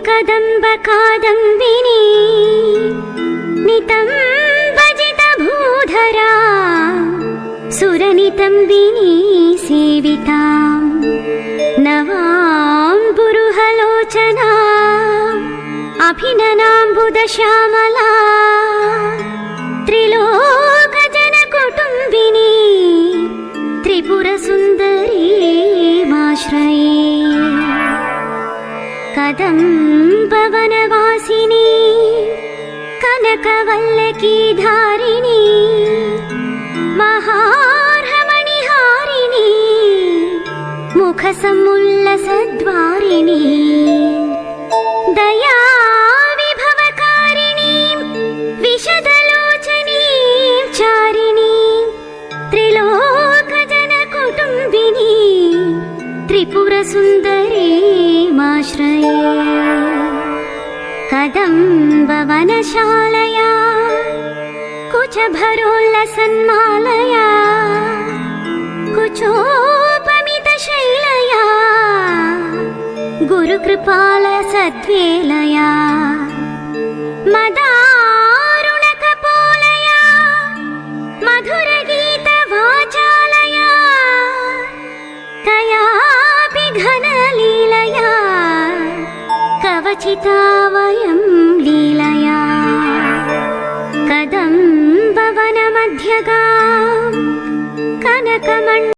कदम्ब कादम्बिनी नितम्बजित भूधरा सुरनितम्बिनी सेविता नवाम्बुरुहलोचना अभिननाम्बुदश्यामला त्रिलोकजनकुटुम्बिनी त्रिपुरसुन्दरी माश्रये कदम्बवनवासिनी कनकवल्लकी धारिणी महार्हमणिहारिणी मुखसमुल्लसद्वारिणी दया विभवकारिणी विशदलोचनी चारिणी त्रिलोकजनकुटुम्बिनी त्रिपुरसुन्दरी माश्रये कदम्बवनशालया कुचभरोल्लसन्मालया कुचोपमितशैलया गुरुकृपालसद्वेलया मदारुणकपोलया मधुरगीतवाचालया कयापि घनलीलया कवचिता वयं लीलया कदम्बवनमध्यगा कनकमण्ड